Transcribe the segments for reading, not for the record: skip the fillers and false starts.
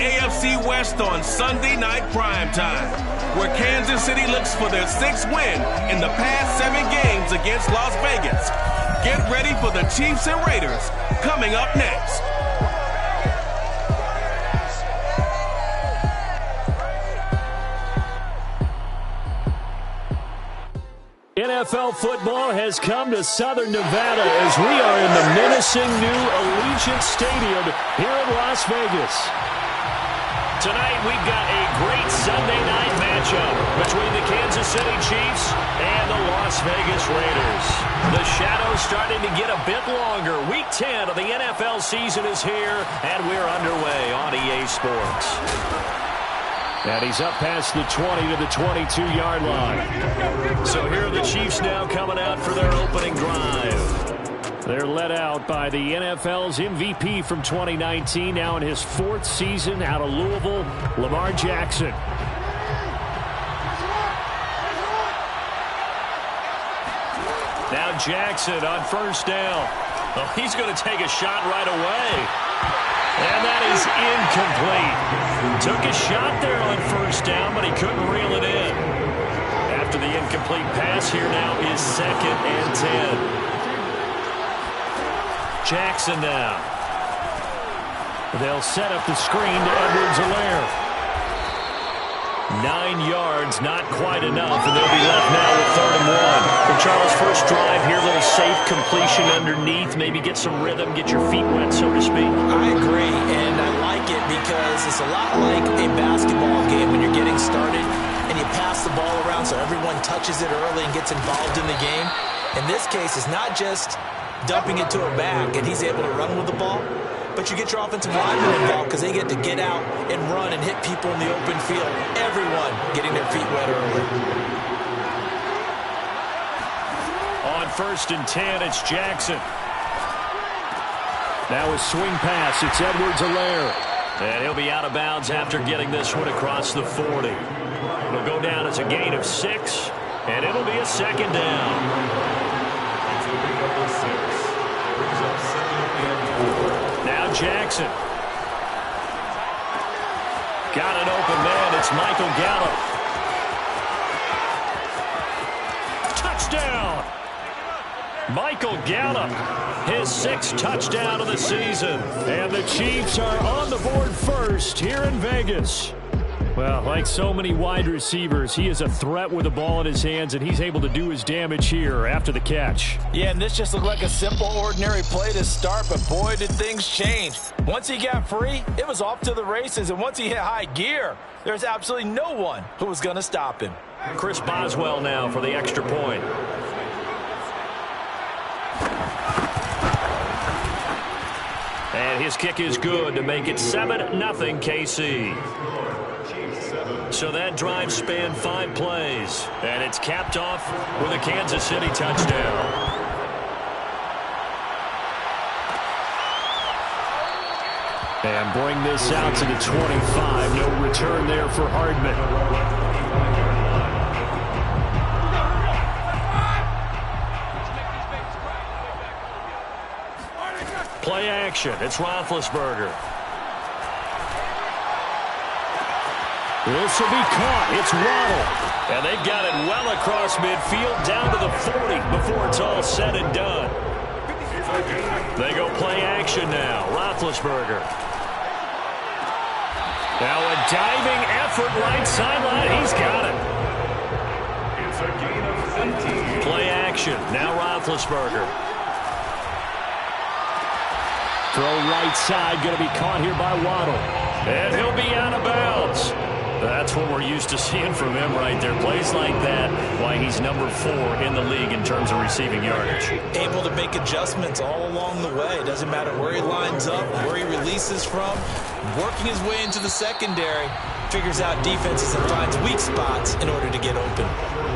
AFC West on Sunday Night Primetime, where Kansas City looks for their 6th win in the past 7 games against Las Vegas. Get ready for the Chiefs and Raiders coming up next. NFL football has come to Southern Nevada as we are in the menacing new Allegiant Stadium here in Las Vegas. Tonight we've got a great Sunday night matchup between the Kansas City Chiefs and the Las Vegas Raiders. The shadow's starting to get a bit longer. Week 10 of the NFL season is here, and we're underway on EA Sports. And he's up past the 20 to the 22-yard line. So here are the Chiefs now coming out for their opening drive. They're led out by the NFL's MVP from 2019, now in his 4th season out of Louisville, Lamar Jackson. Now Jackson on first down. Oh, he's going to take a shot right away. And that is incomplete. Took a shot there on first down, but he couldn't reel it in. After the incomplete pass, here now is 2nd and 10. Jackson now. They'll set up the screen to Edwards-Helaire. 9 yards, not quite enough, and they'll be left now with 3rd and 1. For Charles' first drive here, a little safe completion underneath, maybe get some rhythm, get your feet wet, so to speak. I agree, and I like it because it's a lot like a basketball game when you're getting started and you pass the ball around so everyone touches it early and gets involved in the game. In this case, it's not just dumping it to a back and he's able to run with the ball, but you get your offensive linemen involved because they get to get out and run and hit people in the open field. Everyone getting their feet wet early. On 1st and 10, it's Jackson. Now a swing pass. It's Edwards-Helaire. And he'll be out of bounds after getting this one across the 40. It'll go down as a gain of 6, and it'll be a 2nd down. Now Jackson. Got an open man. It's Michael Gallup. Touchdown. Michael Gallup, his 6th touchdown of the season. And the Chiefs are on the board first here in Vegas. Well, like so many wide receivers, he is a threat with the ball in his hands, and he's able to do his damage here after the catch. Yeah, and this just looked like a simple, ordinary play to start, but boy, did things change. Once he got free, it was off to the races, and once he hit high gear, there's absolutely no one who was going to stop him. Chris Boswell now for the extra point. And his kick is good to make it 7-0 KC. So that drive spanned 5 plays, and it's capped off with a Kansas City touchdown. And bring this out to the 25. No return there for Hardman. Play action. It's Roethlisberger. This will be caught. It's Waddle. And they've got it well across midfield down to the 40 before it's all said and done. They go play action now. Roethlisberger. Now a diving effort right sideline. He's got it. Play action. Now Roethlisberger. Throw right side. Going to be caught here by Waddle. And he'll be out of bounds. That's what we're used to seeing from him right there. Plays like that, why he's number 4 in the league in terms of receiving yardage. Able to make adjustments all along the way. Doesn't matter where he lines up, where he releases from. Working his way into the secondary. Figures out defenses and finds weak spots in order to get open.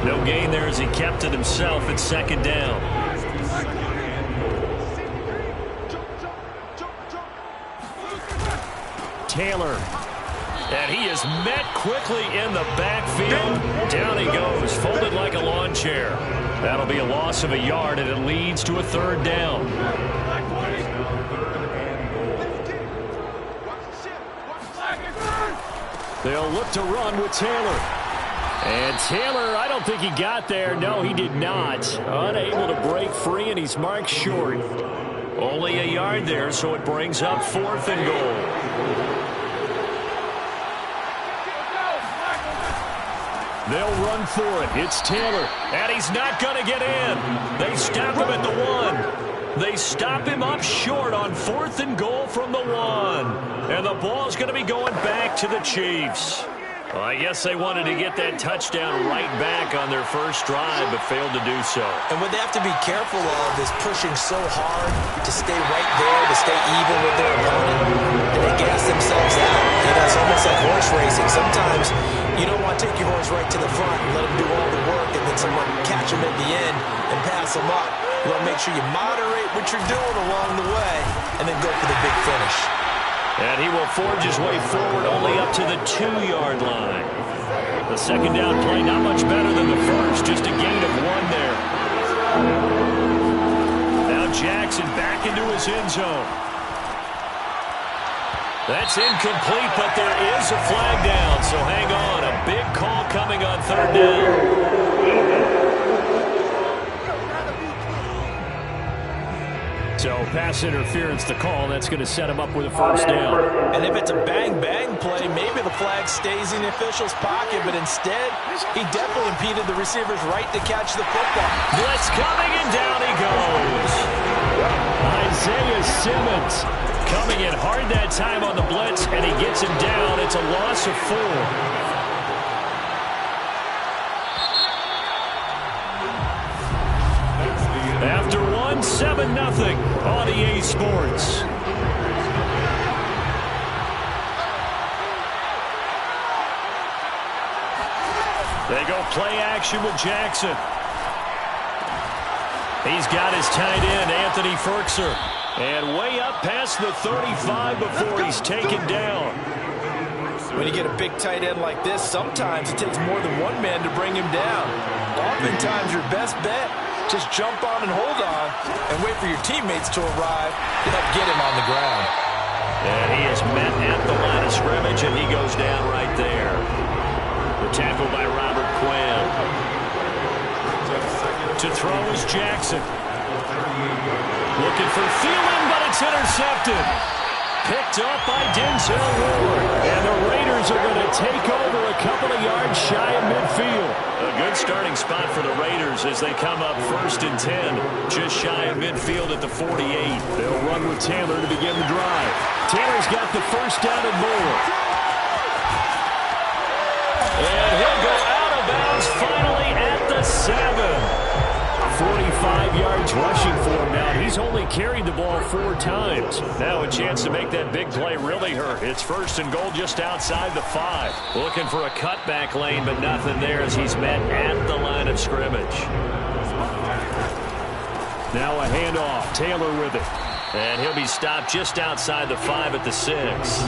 No gain there as he kept it himself at 2nd down. Taylor. And he is met quickly in the backfield. Down he goes, folded like a lawn chair. That'll be a loss of a yard, and it leads to a 3rd down. They'll look to run with Taylor. And Taylor, I don't think he got there. No, he did not. Unable to break free, and he's marked short. Only a yard there, so it brings up 4th and goal. They'll run for it. It's Taylor. And he's not going to get in. They stop him at the 1. They stop him up short on 4th and goal from the 1. And the ball's going to be going back to the Chiefs. Well, I guess they wanted to get that touchdown right back on their first drive, but failed to do so. And what they have to be careful of is pushing so hard to stay right there, to stay even with their opponent, and they gas themselves out. You know, it's almost like horse racing. Sometimes you don't want to take your horse right to the front and let them do all the work, and then someone catch them at the end and pass them up. You want to make sure you moderate what you're doing along the way, and then go for the big finish. And he will forge his way forward only up to the 2-yard line. The second down play not much better than the first, just a gain of 1 there. Now Jackson back into his end zone. That's incomplete, but there is a flag down, so hang on. A big call coming on 3rd down. So pass interference the call. That's going to set him up with a 1st down. And if it's a bang-bang play, maybe the flag stays in the official's pocket, but instead, he definitely impeded the receiver's right to catch the football. Blitz coming, and down he goes. Isaiah Simmons coming in hard that time on the blitz, and he gets him down. It's a loss of 4. After 7-0 on EA Sports. They go play action with Jackson. He's got his tight end, Anthony Firkser. And way up past the 35 before he's taken down. When you get a big tight end like this, sometimes it takes more than one man to bring him down. Oftentimes your best bet, just jump on and hold on and wait for your teammates to arrive to help get him on the ground. And he is met at the line of scrimmage, and he goes down right there. The tackle by Robert Quinn. To throw is Jackson. Looking for Thielen, but it's intercepted. Picked up by Denzel Ward. And the Raiders are going to take over a couple of yards shy of midfield. A good starting spot for the Raiders as they come up 1st and 10. Just shy of midfield at the 48. They'll run with Taylor to begin the drive. Taylor's got the 1st down and more. And he'll go out of bounds finally at the 7. 45 yards rushing for him now. He's only carried the ball 4 times. Now a chance to make that big play really hurt. It's 1st and goal just outside the 5. Looking for a cutback lane, but nothing there as he's met at the line of scrimmage. Now a handoff. Taylor with it. And he'll be stopped just outside the 5 at the 6.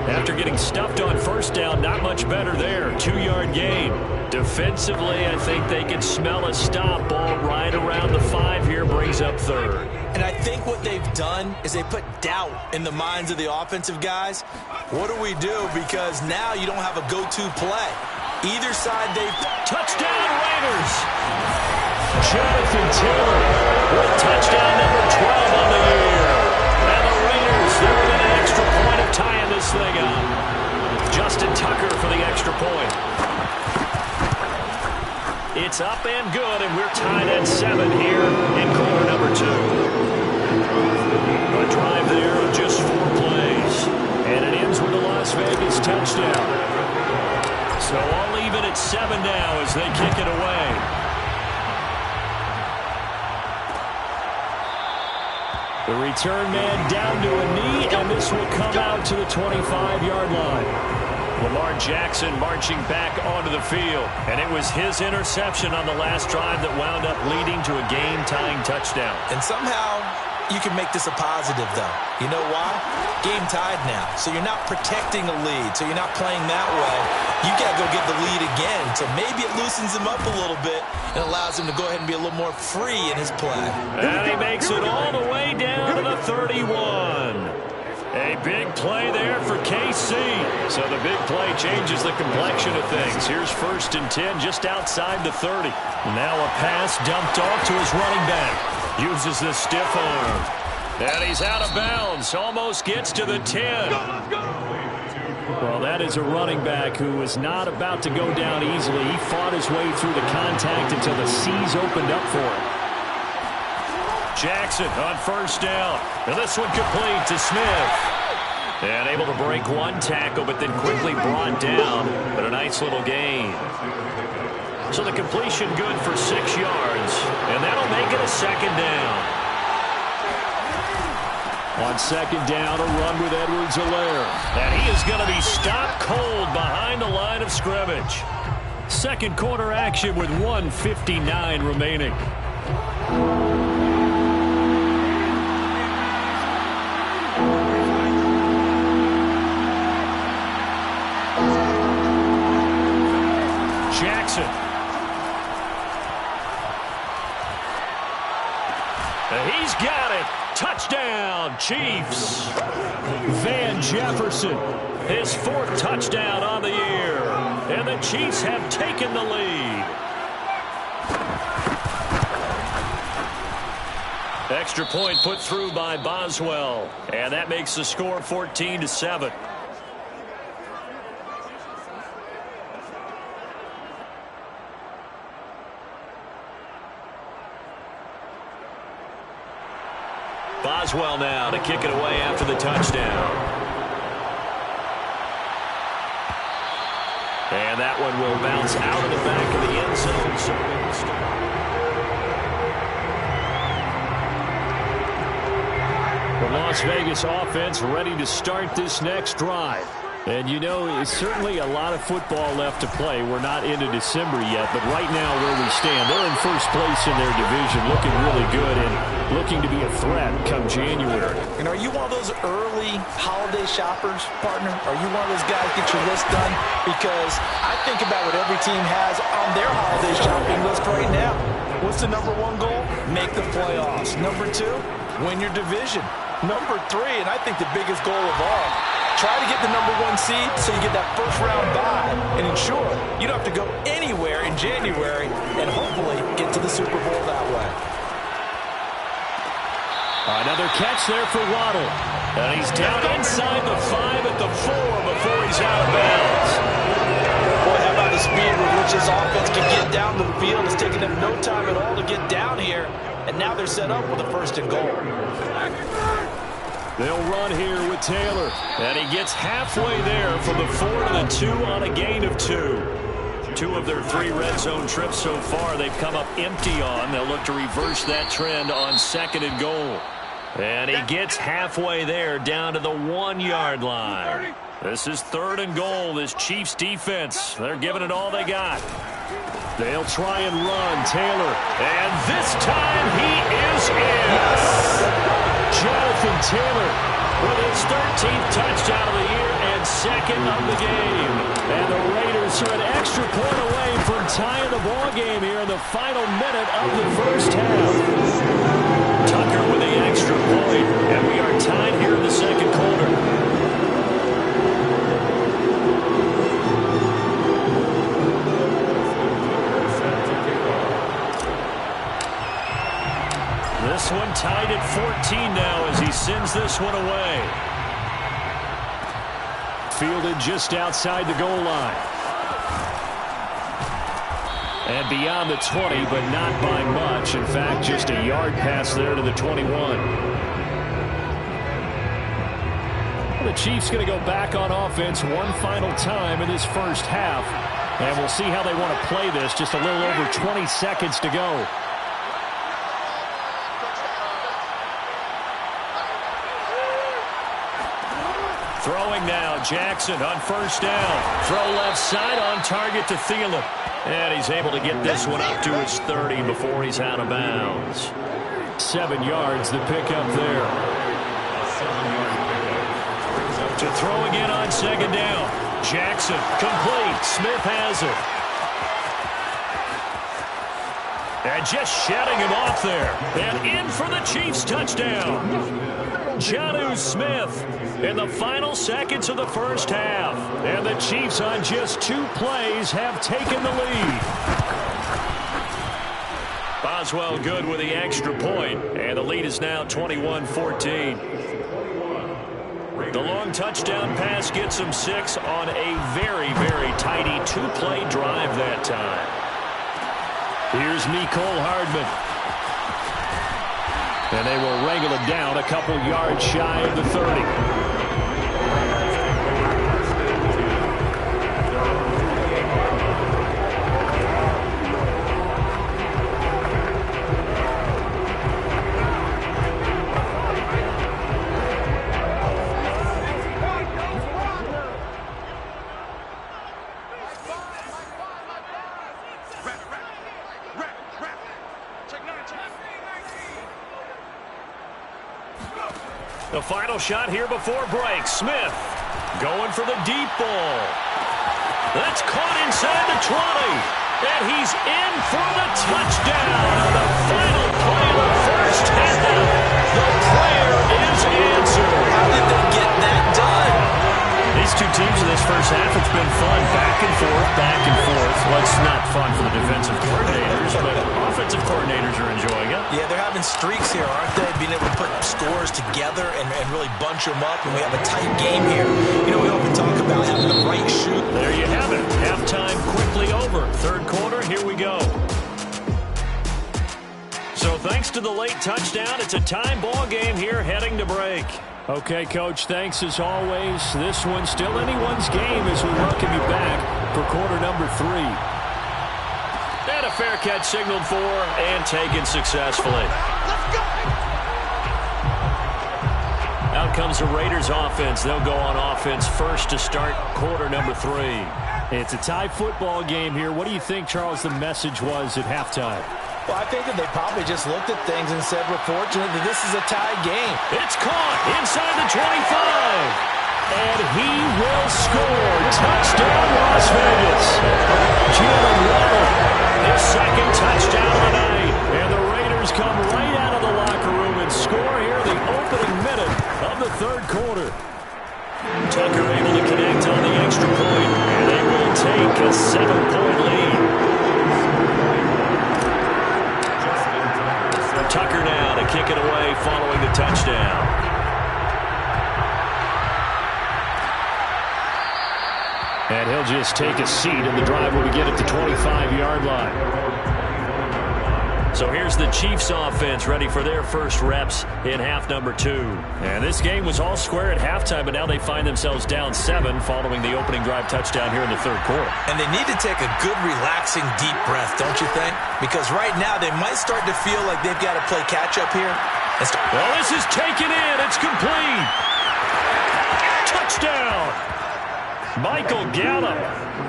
After getting stuffed on 1st down, not much better there. 2-yard gain. Defensively, I think they can smell a stop. Ball right around the 5 here, brings up 3rd. And I think what they've done is they put doubt in the minds of the offensive guys. What do we do? Because now you don't have a go-to play. Either side, they've... Touchdown, Raiders! Jonathan Taylor with touchdown number 12 on the year. And the Raiders, they're within an extra point of tying this thing up. Justin Tucker for the extra point. It's up and good, and we're tied at 7 here in quarter number 2. A drive there of just 4 plays. And it ends with a Las Vegas touchdown. So all even at 7 now as they kick it away. The return man down to a knee, and this will come out to the 25-yard line. Lamar Jackson marching back onto the field. And it was his interception on the last drive that wound up leading to a game-tying touchdown. And somehow you can make this a positive, though. You know why? Game tied now. So you're not protecting a lead. So you're not playing that way. You got to go get the lead again. So maybe it loosens him up a little bit and allows him to go ahead and be a little more free in his play. And he makes it all the way down to the 31. A big play there for KC. So the big play changes the complexion of things. Here's 1st and 10 just outside the 30. Now a pass dumped off to his running back. Uses the stiff arm. And he's out of bounds. Almost gets to the 10. Well, that is a running back who was not about to go down easily. He fought his way through the contact until the C's opened up for him. Jackson on 1st down. And this one complete to Smith. And able to break one tackle, but then quickly brought down. But a nice little gain. So the completion good for 6 yards. And that'll make it a 2nd down. On 2nd down, a run with Edwards-Helaire. And he is going to be stopped cold behind the line of scrimmage. 2nd quarter action with 1:59 remaining. Jackson. And he's got it. Touchdown, Chiefs. Van Jefferson. His 4th touchdown on the year. And the Chiefs have taken the lead. Extra point put through by Boswell. And that makes the score 14-7. Boswell now to kick it away after the touchdown. And that one will bounce out of the back of the end zone. The Las Vegas offense ready to start this next drive. And you know, it's certainly a lot of football left to play. We're not into December yet, but right now where we stand, they're in 1st place in their division, looking really good and looking to be a threat come January. And are you one of those early holiday shoppers, partner? Are you one of those guys get your list done? Because I think about what every team has on their holiday shopping list right now. What's the #1 goal? Make the playoffs. #2, win your division. #3, and I think the biggest goal of all, try to get the #1 seed so you get that 1st round bye and ensure you don't have to go anywhere in January and hopefully get to the Super Bowl that way. Another catch there for Waddle. And he's down inside the 5 at the 4 before he's out of bounds. Boy, how about the speed with which this offense can get down the field? It's taking them no time at all to get down here. And now they're set up with a 1st and goal. They'll run here with Taylor. And he gets halfway there from the 4 to the 2 on a gain of 2. 2 of their 3 red zone trips so far they've come up empty on. They'll look to reverse that trend on 2nd and goal. And he gets halfway there down to the 1-yard line. This is 3rd and goal. This Chiefs defense, they're giving it all they got. They'll try and run. Taylor. And this time he is in. Jonathan Taylor with his 13th touchdown of the year and 2nd of the game. And the Raiders are an extra point away from tying the ball game here in the final minute of the 1st half. Tucker with the extra point, and we are tied here in the 2nd quarter. This one tied at 14 now as he sends this one away. Fielded just outside the goal line. And beyond the 20, but not by much. In fact, just a yard pass there to the 21. The Chiefs going to go back on offense one final time in this 1st half. And we'll see how they want to play this. Just a little over 20 seconds to go. Throwing now, Jackson on 1st down. Throw left side on target to Thielen. And he's able to get this one up to his 30 before he's out of bounds. 7 yards, the pickup there. To throw again on 2nd down. Jackson complete. Smith has it. And just shutting him off there. And in for the Chiefs touchdown. Jonnu Smith in the final seconds of the first half. And the Chiefs on just 2 plays have taken the lead. Boswell good with the extra point, and the lead is now 21-14. The long touchdown pass gets them 6 on a very, very tidy 2-play drive that time. Here's Mecole Hardman. And they will wrangle it down a couple yards shy of the 30. The final shot here before break. Smith going for the deep ball. That's caught inside the 20. And he's in for the touchdown on the final play of the first half. The prayer is answered. How did they get that done? These two teams in this first half, it's been fun. Back and forth, back and forth. Well, it's not fun for the defensive coordinators, but offensive coordinators are enjoying it. Yeah, they're having streaks here, aren't they? Being able to put scores together and really bunch them up, and we have a tight game here. You know, we often talk about having the right shoot. There you have it. Halftime quickly over. Third quarter, here we go. So thanks to the late touchdown, it's a time ball game here heading to break. Okay, Coach, thanks as always. This one's still anyone's game as we welcome you back for quarter number 3. And a fair catch signaled for and taken successfully. Out comes the Raiders offense. They'll go on offense first to start quarter number 3. It's a tie football game here. What do you think, Charles, the message was at halftime? Well, I think that they probably just looked at things and said, we're fortunate that this is a tie game. It's caught inside the 25. And he will score. Touchdown, Las Vegas. Jalen Waddle, his second touchdown of the night. And the Raiders come right out of the locker room and score here the opening minute of the third quarter. Tucker able to connect on the extra point. And they will take a 7-point lead. Tucker now to kick it away following the touchdown. And he'll just take a seat, and the drive will begin at the 25-yard line. So here's the Chiefs offense ready for their first reps in half number 2. And this game was all square at halftime, but now they find themselves down 7 following the opening drive touchdown here in the third quarter. And they need to take a good, relaxing, deep breath, don't you think? Because right now they might start to feel like they've got to play catch-up here. Well, this is taken in. It's complete. Touchdown. Michael Gallup,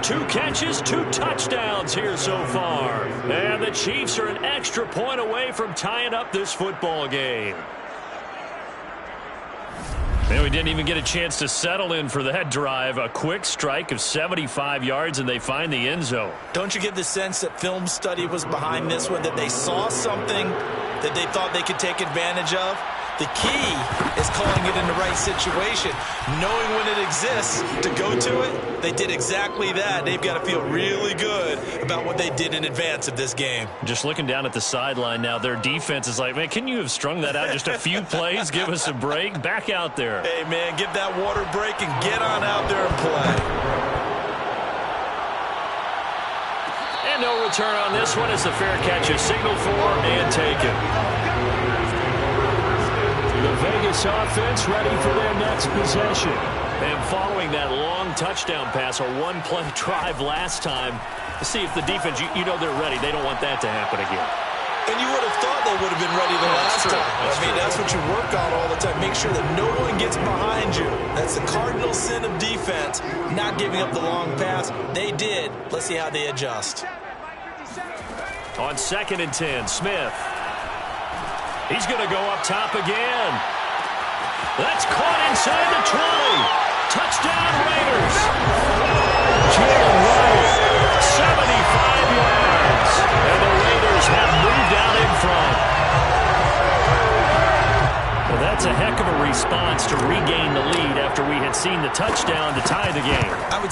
2 catches, 2 touchdowns here so far. And the Chiefs are an extra point away from tying up this football game. And we didn't even get a chance to settle in for that drive. A quick strike of 75 yards, and they find the end zone. Don't you get the sense that film study was behind this one, that they saw something that they thought they could take advantage of? The key is calling it in the right situation, knowing when it exists to go to it. They did exactly that. They've got to feel really good about what they did in advance of this game. Just looking down at the sideline now, their defense is like, man, can you have strung that out just a few plays? Give us a break. Back out there. Hey, man, give that water break and get on out there and play. And no return on this one as the fair catch is signaled for and taken. The Vegas offense ready for their next possession. And following that long touchdown pass, a one-play drive last time, to see if the defense, you know they're ready. They don't want that to happen again. And you would have thought they would have been ready the last time. That's what you work on all the time. Make sure that no one gets behind you. That's the cardinal sin of defense, not giving up the long pass. They did. Let's see how they adjust. On 2nd and 10, Smith. He's going to go up top again. That's caught inside the 20. Touchdown, Raiders. Jalen Waddle, 75 yards. And the Raiders have moved out in front. Well, that's a heck of a response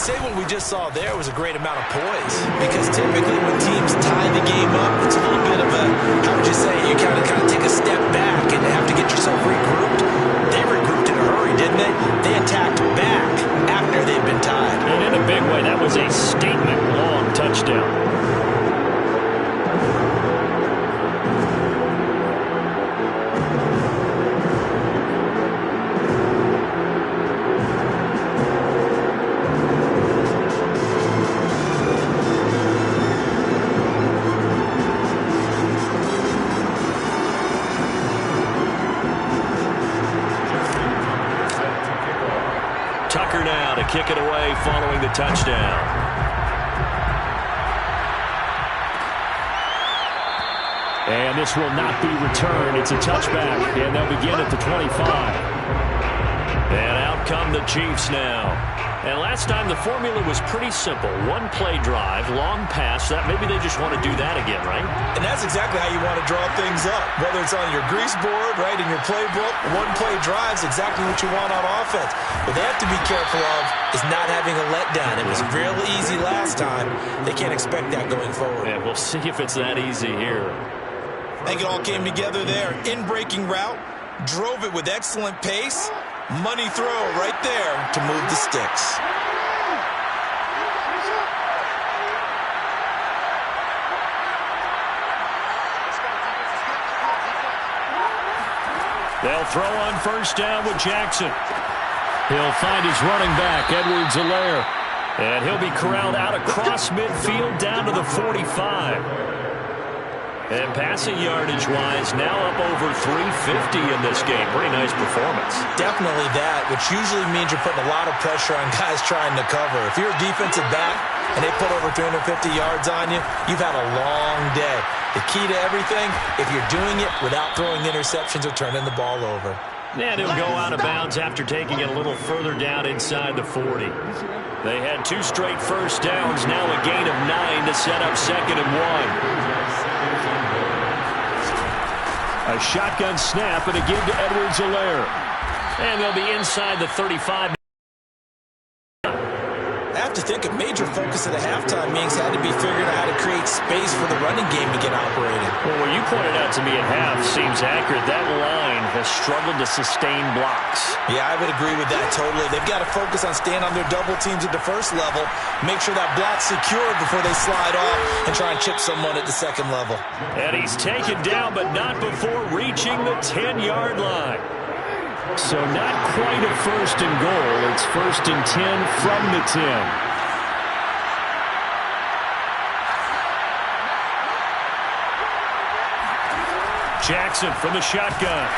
say what we just saw there was a great amount of poise, because typically when teams tie the game up, it's a little bit of a, how would you say, you kind of take a step back and have to get yourself regrouped. They regrouped in a hurry, didn't they? They attacked back after they'd been tied. And in a big way, that was a statement long touchdown. Tucker now to kick it away following the touchdown. And this will not be returned. It's a touchback, and they'll begin at the 25. And out come the Chiefs now. And last time the formula was pretty simple. One play drive, long pass. That maybe they just want to do that again, right? And that's exactly how you want to draw things up. Whether it's on your grease board, right, in your playbook, one play drive is exactly what you want on offense. What they have to be careful of is not having a letdown. It was real easy last time. They can't expect that going forward. Yeah, we'll see if it's that easy here. I think it all came together there. In-breaking route, drove it with excellent pace. Money throw right there to move the sticks. They'll throw on first down with Jackson. He'll find his running back, Edwards-Helaire. And he'll be corralled out across midfield down to the 45. And passing yardage-wise, now up over 350 in this game. Pretty nice performance. Definitely that, which usually means you're putting a lot of pressure on guys trying to cover. If you're a defensive back and they put over 350 yards on you, you've had a long day. The key to everything, if you're doing it without throwing interceptions or turning the ball over. And he'll go out of bounds after taking it a little further down inside the 40. They had 2 straight first downs, now a gain of 9 to set up 2nd and 1. A shotgun snap and a give to Edwards-Helaire. And they'll be inside the 35. I have to think a major focus of the halftime meetings had to be figuring out how to create space for the running game to get operated. Well, what you pointed out to me at half seems accurate. That line has struggled to sustain blocks. Yeah, I would agree with that totally. They've got to focus on staying on their double teams at the first level, make sure that block's secured before they slide off and try and chip someone at the second level. And he's taken down, but not before reaching the 10-yard line. So not quite a 1st and goal. It's 1st and 10 from the 10. Jackson from the shotgun.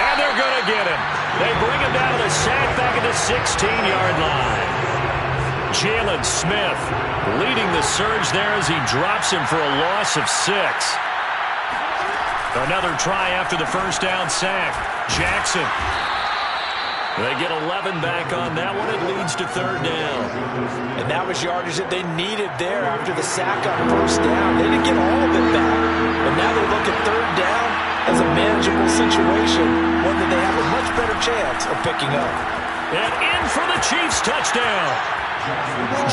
And they're going to get him. They bring him down to the sack back at the 16-yard line. Jalen Smith leading the surge there as he drops him for a loss of 6. Another try after the first down sack. Jackson. They get 11 back on that one. It leads to 3rd down. And that was yardage that they needed there after the sack on first down. They didn't get all of it back. But now they look at 3rd down as a manageable situation, one that they have a much better chance of picking up. And in for the Chiefs touchdown.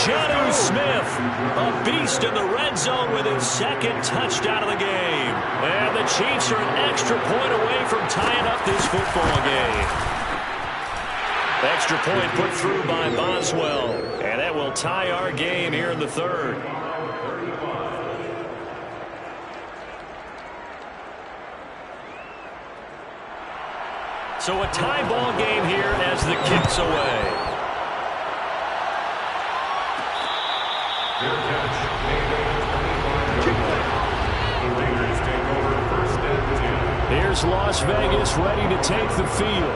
Jonnu Smith, a beast in the red zone with his 2nd touchdown of the game. And the Chiefs are an extra point away from tying up this football game. Extra point put through by Boswell. And that will tie our game here in the 3rd. So a tie ball game here as the kick's away. Here's Las Vegas ready to take the field.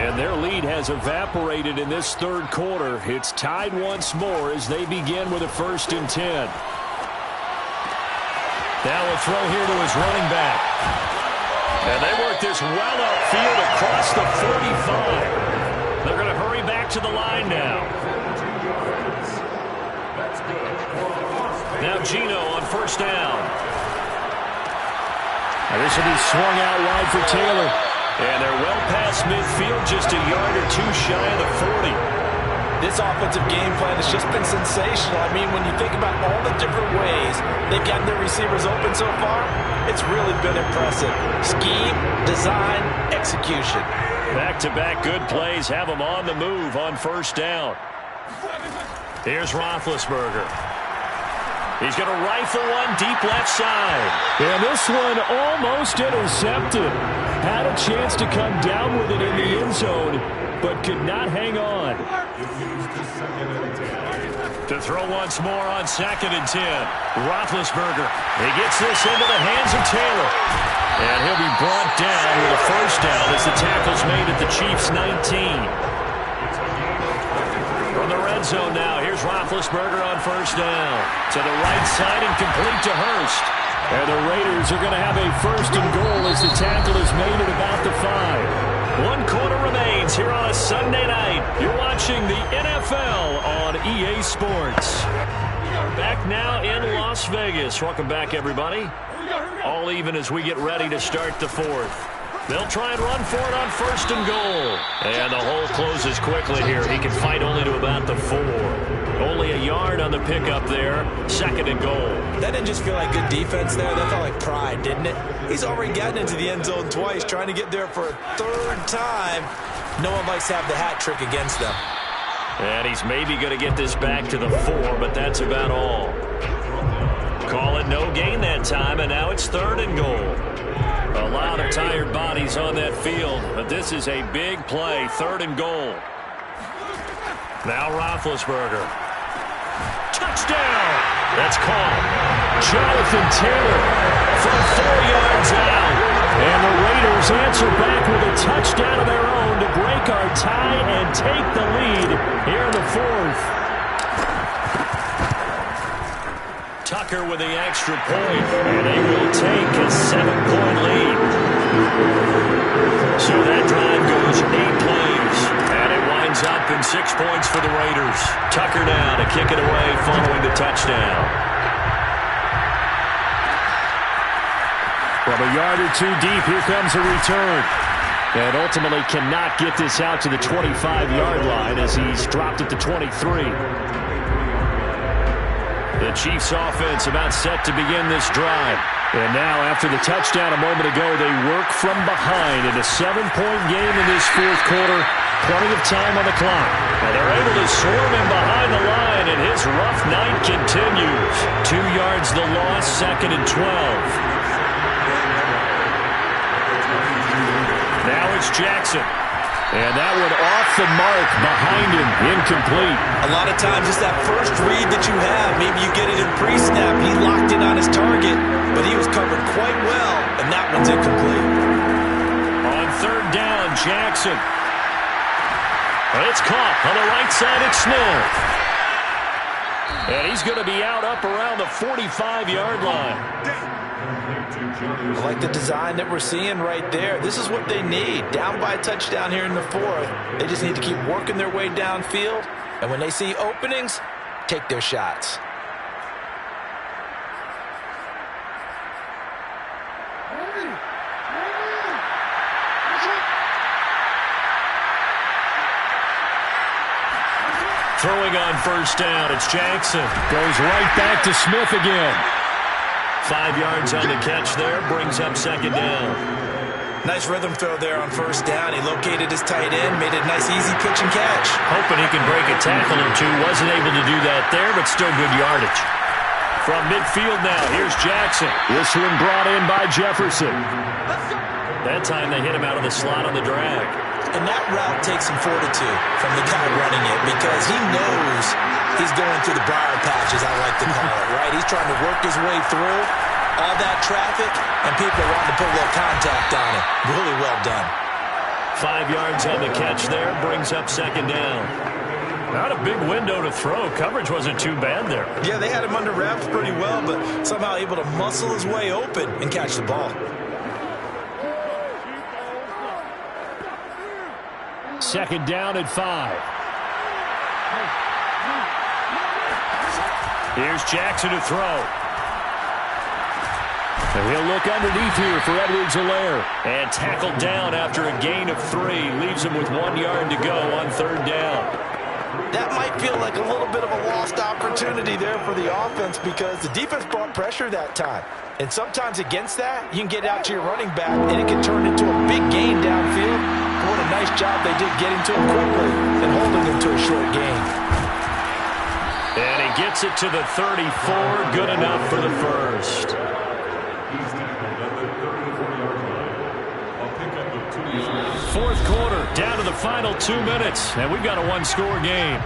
And their lead has evaporated in this 3rd quarter. It's tied once more as they begin with a 1st and 10. Now a throw here to his running back. And they work this well upfield across the 45. They're going to hurry back to the line now. Now Geno on first down. And this will be swung out wide for Taylor. And they're well past midfield, just a yard or 2 shy of the 40. This offensive game plan has just been sensational. I mean, when you think about all the different ways they've gotten their receivers open so far, it's really been impressive. Scheme, design, execution. Back-to-back good plays have them on the move on first down. Here's Roethlisberger. He's going to rifle one deep left side. And this one almost intercepted. Had a chance to come down with it in the end zone, but could not hang on. To throw once more on 2nd and 10. Roethlisberger. He gets this into the hands of Taylor. And he'll be brought down with a first down as the tackle's made at the Chiefs' 19. From the red zone now, here's Roethlisberger on first down. To the right side and complete to Hurst. And the Raiders are going to have a first and goal as the tackle is made at about the 5. 1 quarter remains here on a Sunday night. You're watching the NFL on EA Sports. Back now in Las Vegas. Welcome back, everybody. All even as we get ready to start the 4th. They'll try and run for it on first and goal. And the hole closes quickly here. He can fight only to about the 4. Only a yard on the pickup there. 2nd and goal. That didn't just feel like good defense there. That felt like pride, didn't it? He's already gotten into the end zone twice, trying to get there for a 3rd time. No one likes to have the hat trick against them. And he's maybe going to get this back to the 4, but that's about all. Call it no gain that time, and now it's 3rd and goal. A lot of tired bodies on that field, but this is a big play. 3rd and goal. Now Roethlisberger. Touchdown! That's called. Jonathan Taylor from 4 yards out. And the Raiders answer back with a touchdown of their own to break our tie and take the lead here in the 4th. Tucker with the extra point, and they will take a 7-point lead. So that drive goes 8 plays, and it winds up in 6 points for the Raiders. Tucker now to kick it away following the touchdown. From a yard or 2 deep, here comes a return. And ultimately cannot get this out to the 25-yard line as he's dropped at the 23. The Chiefs offense about set to begin this drive. And now after the touchdown a moment ago, they work from behind in a 7-point game in this 4th quarter. Plenty of time on the clock. And they're able to swarm him behind the line, and his rough night continues. 2 yards the loss, 2nd and 12. Now it's Jackson. And that one off the mark behind him, incomplete. A lot of times it's that first read that you have. Maybe you get it in pre-snap. He locked in on his target, but he was covered quite well, and that one's incomplete. On 3rd down, Jackson. And it's caught on the right side at Smith. And he's going to be out up around the 45-yard line. I like the design that we're seeing right there. This is what they need. Down by a touchdown here in the 4th. They just need to keep working their way downfield. And when they see openings, take their shots. Throwing on first down, it's Jackson. Goes right back to Smith again. 5 yards on the catch there, brings up 2nd down. Nice rhythm throw there on first down. He located his tight end, made it a nice easy pitch and catch. Hoping he can break a tackle or 2. Wasn't able to do that there, but still good yardage. From midfield now, here's Jackson. This one brought in by Jefferson. That time they hit him out of the slot on the drag. And that route takes some fortitude from the guy running it because he knows he's going through the briar patches, I like to call it, right? He's trying to work his way through all that traffic, and people are wanting to put a little contact on it. Really well done. 5 yards on the catch there, brings up 2nd down. Not a big window to throw. Coverage wasn't too bad there. Yeah, they had him under wraps pretty well, but somehow able to muscle his way open and catch the ball. 2nd down at 5. Here's Jackson to throw. And he'll look underneath here for Edwards-Helaire. And tackled down after a gain of 3. Leaves him with 1 yard to go on 3rd down. that might feel like a little bit of a lost opportunity there for the offense because the defense brought pressure that time. And sometimes against that, you can get out to your running back, and it can turn into a big gain downfield. But what a nice job they did getting to him quickly and holding him to a short gain. And he gets it to the 34. Good enough for the first. Fourth quarter, down to the final 2 minutes, and we've got a one-score game.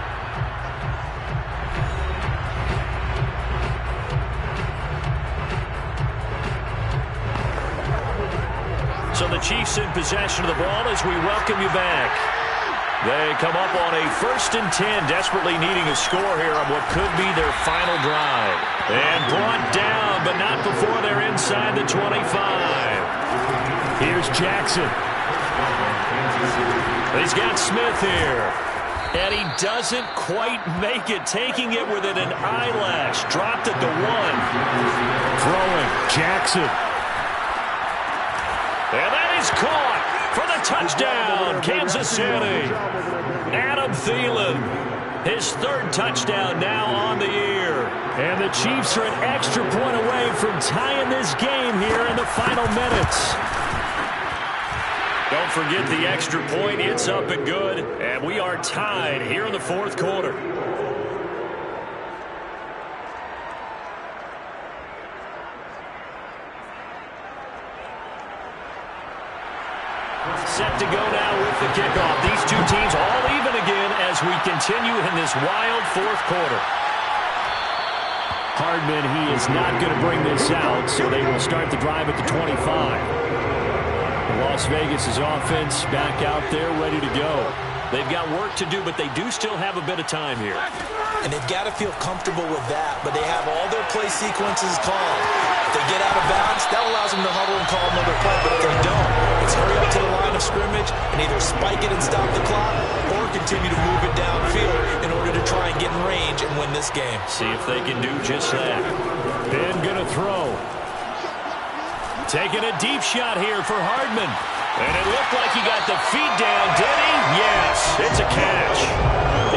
So the Chiefs in possession of the ball as we welcome you back. They come up on a 1st and 10, desperately needing a score here on what could be their final drive. And brought down, but not before they're inside the 25. Here's Jackson. He's got Smith here. And he doesn't quite make it, taking it within an eyelash. Dropped at the 1. Throwing, Jackson. And that is caught for the touchdown, Kansas City. Adam Thielen, his 3rd touchdown now on the year. And the Chiefs are an extra point away from tying this game here in the final minutes. Don't forget the extra point. It's up and good. And we are tied here in the 4th quarter. Set to go now with the kickoff. These two teams all even again as we continue in this wild 4th quarter. Hardman, he is not going to bring this out, so they will start the drive at the 25. Las Vegas' offense back out there ready to go. They've got work to do, but they do still have a bit of time here. And they've got to feel comfortable with that, but they have all their play sequences called. If they get out of bounds, that allows them to huddle and call another play, but if they don't, it's hurry up to the line of scrimmage and either spike it and stop the clock or continue to move it downfield in order to try and get in range and win this game. See if they can do just that. Ben gonna throw. Taking a deep shot here for Hardman. And it looked like he got the feet down, did he? Yes, it's a catch.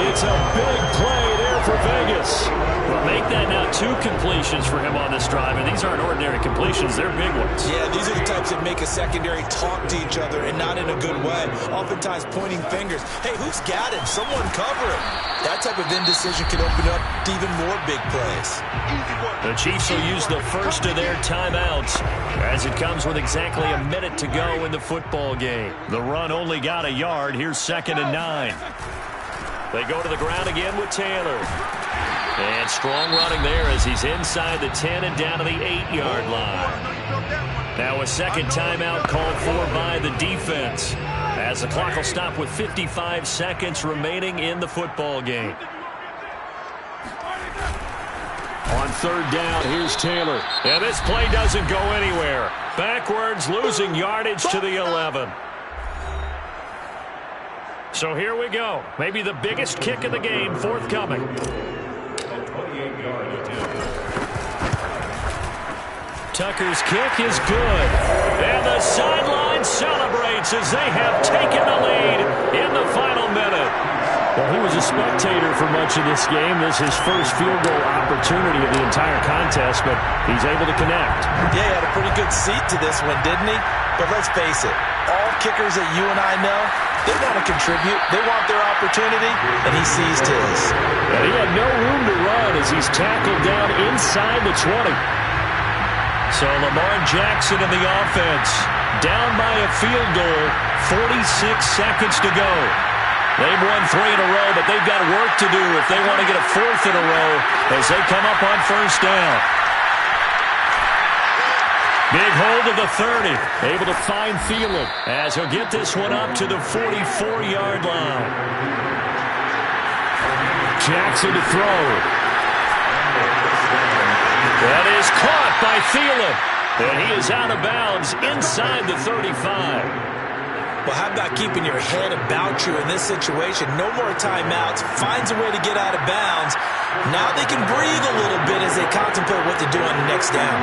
It's a big play there for Vegas. Well, make that now 2 completions for him on this drive, and these aren't ordinary completions. They're big ones. Yeah, these are the types that make a secondary talk to each other and not in a good way. Oftentimes pointing fingers. Hey, who's got him? Someone cover him. That type of indecision can open up to even more big plays. The Chiefs will use the first of their timeouts as it comes with exactly a minute to go in the football game. The run only got a yard. Here's 2nd and 9. They go to the ground again with Taylor. And strong running there as he's inside the 10 and down to the 8-yard line. Now a second timeout called for by the defense as the clock will stop with 55 seconds remaining in the football game. On 3rd down, here's Taylor. And this play doesn't go anywhere. Backwards, losing yardage to the 11. So here we go. Maybe the biggest kick of the game forthcoming. Tucker's kick is good. And the sideline celebrates as they have taken the lead in the final minute. Well, he was a spectator for much of this game. This is his first field goal opportunity of the entire contest, but he's able to connect. Yeah, he had a pretty good seat to this one, didn't he? But let's face it, all kickers that you and I know, they want to contribute. They want their opportunity, and he seized his. And he had no room to run as he's tackled down inside the 20. So Lamar Jackson in the offense, down by a field goal, 46 seconds to go. They've won 3 in a row, but they've got work to do if they want to get a 4th in a row as they come up on 1st down. Big hold of the 30. Able to find Thielen as he'll get this one up to the 44-yard line. Jackson to throw. That is caught by Thielen. And he is out of bounds inside the 35. Well, how about keeping your head about you in this situation? No more timeouts. Finds a way to get out of bounds. Now they can breathe a little bit as they contemplate what to do on the next down.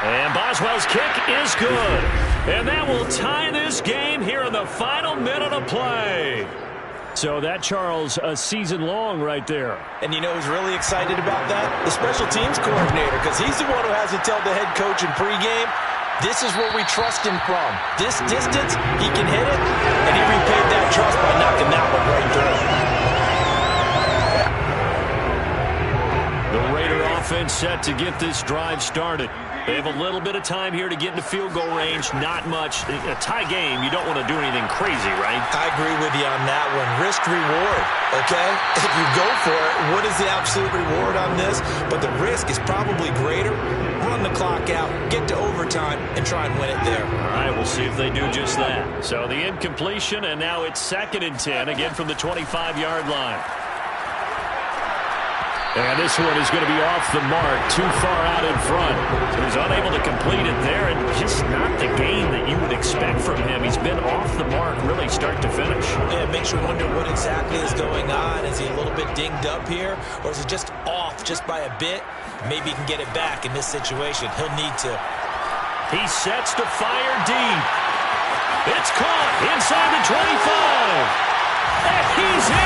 And Boswell's kick is good. And that will tie this game here in the final minute of play. So that, Charles, a season long right there. And you know who's really excited about that? The special teams coordinator, because he's the one who has to tell the head coach in pregame, this is where we trust him from. This distance, he can hit it, and he repaid that trust by knocking that one right through. The Raider offense set to get this drive started. They have a little bit of time here to get into field goal range. Not much. A tie game, you don't want to do anything crazy, right? I agree with you on that one. Risk-reward, okay? If you go for it, what is the absolute reward on this? But the risk is probably greater. Run the clock out, get to overtime, and try and win it there. All right, we'll see if they do just that. So the incompletion, and now it's 2nd and 10, again from the 25-yard line. And this one is going to be off the mark, too far out in front. So he's unable to complete it there, and just not the game that you would expect from him. He's been off the mark really start to finish. Yeah, it makes you wonder what exactly is going on. Is he a little bit dinged up here, or is he just off just by a bit? Maybe he can get it back in this situation. He'll need to. He sets to fire deep. It's caught inside the 25. And he's in.